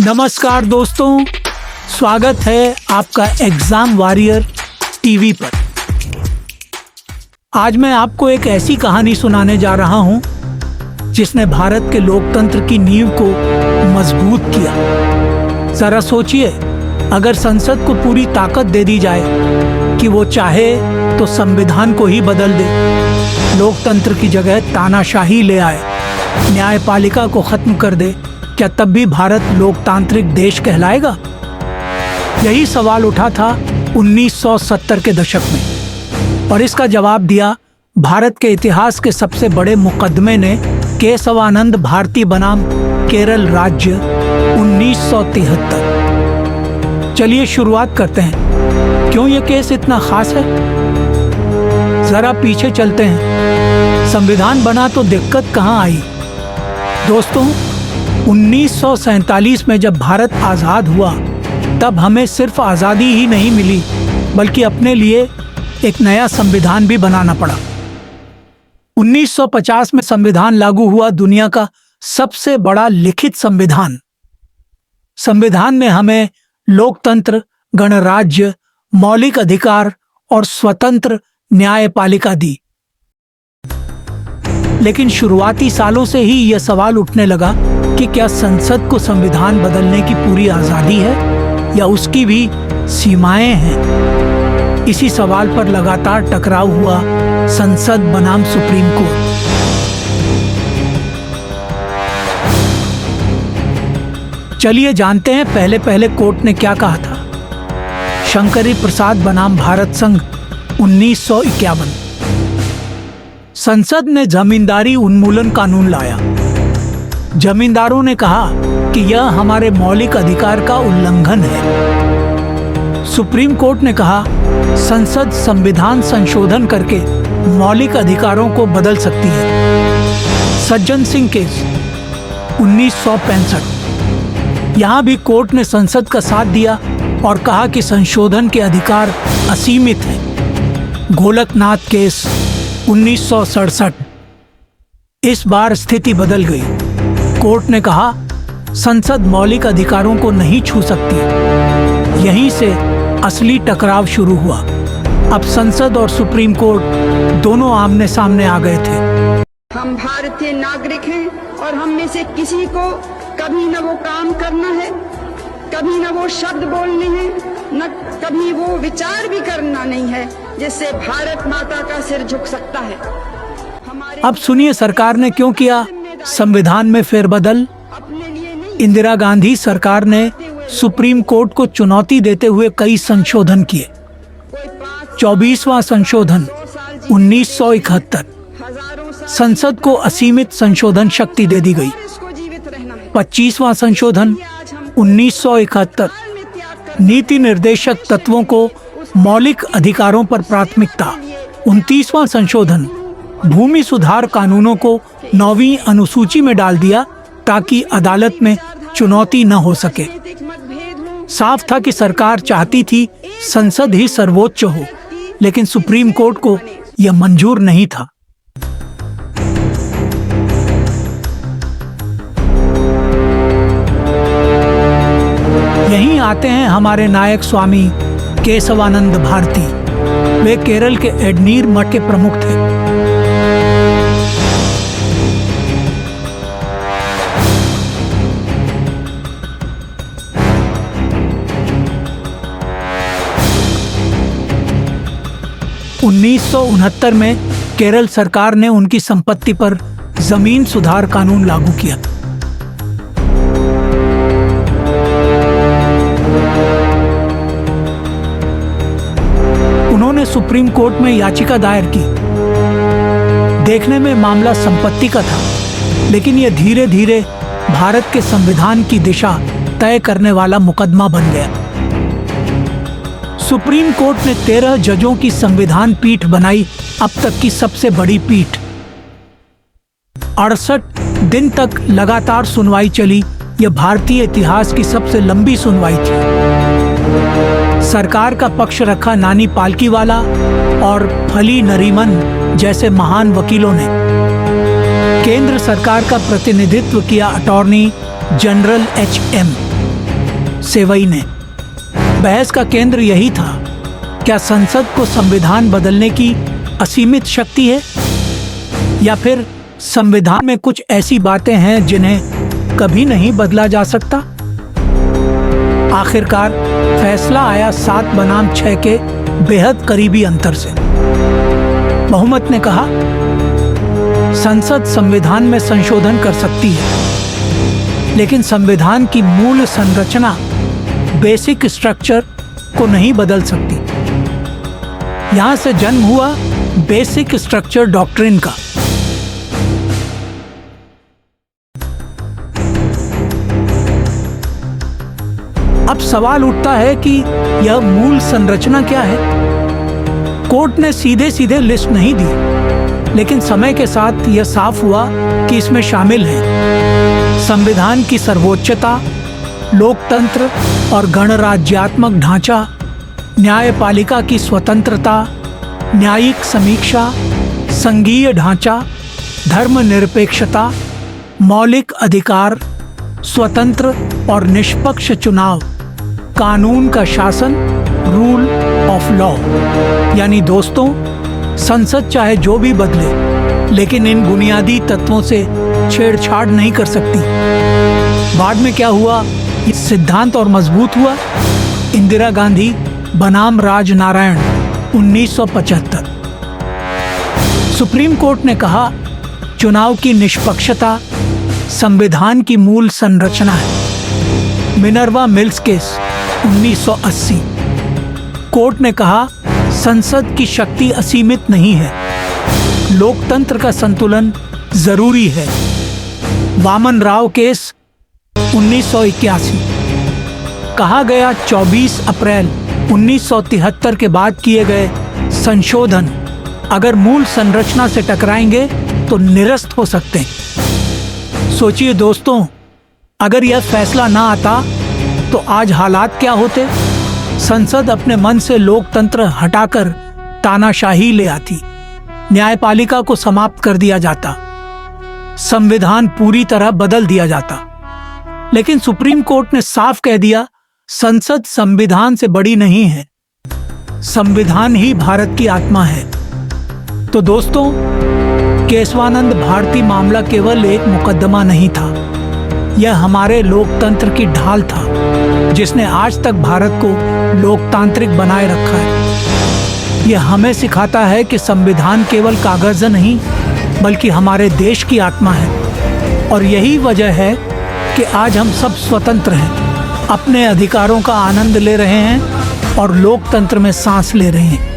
नमस्कार दोस्तों, स्वागत है आपका एग्जाम वॉरियर टीवी पर। आज मैं आपको एक ऐसी कहानी सुनाने जा रहा हूं जिसने भारत के लोकतंत्र की नींव को मजबूत किया। जरा सोचिए, अगर संसद को पूरी ताकत दे दी जाए कि वो चाहे तो संविधान को ही बदल दे, लोकतंत्र की जगह तानाशाही ले आए, न्यायपालिका को खत्म कर दे, क्या तब भी भारत लोकतांत्रिक देश कहलाएगा? यही सवाल उठा था 1970 के दशक में, और इसका जवाब दिया भारत के इतिहास के सबसे बड़े मुकदमे ने केशवानंद भारती बनाम केरल राज्य 1973। चलिए शुरुआत करते हैं। क्यों ये केस इतना खास है? जरा पीछे चलते हैं। संविधान बना तो दिक्कत कहाँ आई? दोस्तों, 1947 में जब भारत आज़ाद हुआ तब हमें सिर्फ आज़ादी ही नहीं मिली, बल्कि अपने लिए एक नया संविधान भी बनाना पड़ा। 1950 में संविधान लागू हुआ, दुनिया का सबसे बड़ा लिखित संविधान। संविधान ने हमें लोकतंत्र, गणराज्य, मौलिक अधिकार और स्वतंत्र न्यायपालिका दी। लेकिन शुरुआती सालों से ही यह सवाल उठने लगा कि क्या संसद को संविधान बदलने की पूरी आज़ादी है या उसकी भी सीमाएं हैं? इसी सवाल पर लगातार टकराव हुआ संसद बनाम सुप्रीम कोर्ट। चलिए जानते हैं पहले कोर्ट ने क्या कहा था। शंकरी प्रसाद बनाम भारत संघ 1951। संसद ने जमींदारी उन्मूलन कानून लाया। जमींदारों ने कहा कि यह हमारे मौलिक अधिकार का उल्लंघन है। सुप्रीम कोर्ट ने कहा संसद संविधान संशोधन करके मौलिक अधिकारों को बदल सकती है। सज्जन सिंह केस 1965। यहां भी कोर्ट ने संसद का साथ दिया और कहा कि संशोधन के अधिकार असीमित हैं। गोलकनाथ केस 1967। इस बार स्थिति बदल गई। कोर्ट ने कहा संसद मौलिक अधिकारों को नहीं छू सकती। यहीं से असली टकराव शुरू हुआ। अब संसद और सुप्रीम कोर्ट दोनों आमने सामने आ गए थे। हम भारतीय नागरिक हैं और हम में से किसी को कभी न वो काम करना है, कभी न वो शब्द बोलने हैं, न कभी वो विचार भी करना नहीं है जिससे भारत माता का सिर झुक सकता है। अब सुनिए सरकार ने क्यों किया संविधान में फेरबदल। इंदिरा गांधी सरकार ने सुप्रीम कोर्ट को चुनौती देते हुए कई संशोधन किए। 24वां संशोधन 1971। संसद को असीमित संशोधन शक्ति दे दी गई। 25वां संशोधन 1971। नीति निर्देशक तत्वों को मौलिक अधिकारों पर प्राथमिकता। 29वां संशोधन भूमि सुधार कानूनों को 9वीं अनुसूची में डाल दिया ताकि अदालत में चुनौती न हो सके। साफ था कि सरकार चाहती थी संसद ही सर्वोच्च हो, लेकिन सुप्रीम कोर्ट को यह मंजूर नहीं था। यहीं आते हैं हमारे नायक स्वामी केशवानंद भारती। वे केरल के एडनीर मठ के प्रमुख थे। उन्नीस में केरल सरकार ने उनकी संपत्ति पर जमीन सुधार कानून लागू किया। उन्होंने सुप्रीम कोर्ट में याचिका दायर की। देखने में मामला संपत्ति का था, लेकिन यह धीरे धीरे भारत के संविधान की दिशा तय करने वाला मुकदमा बन गया। सुप्रीम कोर्ट ने 13 जजों की संविधान पीठ बनाई, अब तक की सबसे बड़ी पीठ। 68 दिन तक लगातार सुनवाई चली। यह भारतीय इतिहास की सबसे लंबी सुनवाई थी। सरकार का पक्ष रखा नानी पालकीवाला और फली नरीमन जैसे महान वकीलों ने। केंद्र सरकार का प्रतिनिधित्व किया अटॉर्नी जनरल HM। सेवई ने। बहस का केंद्र यही था, क्या संसद को संविधान बदलने की असीमित शक्ति है, या फिर संविधान में कुछ ऐसी बातें हैं जिन्हें कभी नहीं बदला जा सकता। आखिरकार फैसला आया 7 बनाम 6 के बेहद करीबी अंतर से। बहुमत ने कहा, संसद संविधान में संशोधन कर सकती है, लेकिन संविधान की मूल संरचना, बेसिक स्ट्रक्चर को नहीं बदल सकती। यहां से जन्म हुआ बेसिक स्ट्रक्चर डॉक्ट्रिन का। अब सवाल उठता है कि यह मूल संरचना क्या है। कोर्ट ने सीधे सीधे लिस्ट नहीं दी, लेकिन समय के साथ यह साफ हुआ कि इसमें शामिल है संविधान की सर्वोच्चता, लोकतंत्र और गणराज्यात्मक ढांचा, न्यायपालिका की स्वतंत्रता, न्यायिक समीक्षा, संघीय ढांचा, धर्मनिरपेक्षता, मौलिक अधिकार, स्वतंत्र और निष्पक्ष चुनाव, कानून का शासन, रूल ऑफ लॉ। यानी दोस्तों, संसद चाहे जो भी बदले, लेकिन इन बुनियादी तत्वों से छेड़छाड़ नहीं कर सकती। बाद में क्या हुआ, ये सिद्धांत और मजबूत हुआ। इंदिरा गांधी बनाम राजनारायण 1975। सुप्रीम कोर्ट ने कहा, चुनाव की निष्पक्षता संविधान की मूल संरचना है। Minerva mills case 1980। कोर्ट ने कहा, संसद की शक्ति असीमित नहीं है, लोकतंत्र का संतुलन जरूरी है। वामन राव केस 1981। कहा गया 24 अप्रैल 1973 के बाद किए गए संशोधन अगर मूल संरचना से टकराएंगे तो निरस्त हो सकते हैं। सोचिए दोस्तों, अगर यह फैसला ना आता तो आज हालात क्या होते। संसद अपने मन से लोकतंत्र हटाकर तानाशाही ले आती, न्यायपालिका को समाप्त कर दिया जाता, संविधान पूरी तरह बदल दिया जाता। लेकिन सुप्रीम कोर्ट ने साफ कह दिया, संसद संविधान से बड़ी नहीं है, संविधान ही भारत की आत्मा है। तो दोस्तों, केशवानंद भारती मामला केवल एक मुकदमा नहीं था, यह हमारे लोकतंत्र की ढाल था, जिसने आज तक भारत को लोकतांत्रिक बनाए रखा है। यह हमें सिखाता है कि संविधान केवल कागज नहीं, बल्कि हमारे देश की आत्मा है। और यही वजह है कि आज हम सब स्वतंत्र हैं, अपने अधिकारों का आनंद ले रहे हैं और लोकतंत्र में सांस ले रहे हैं।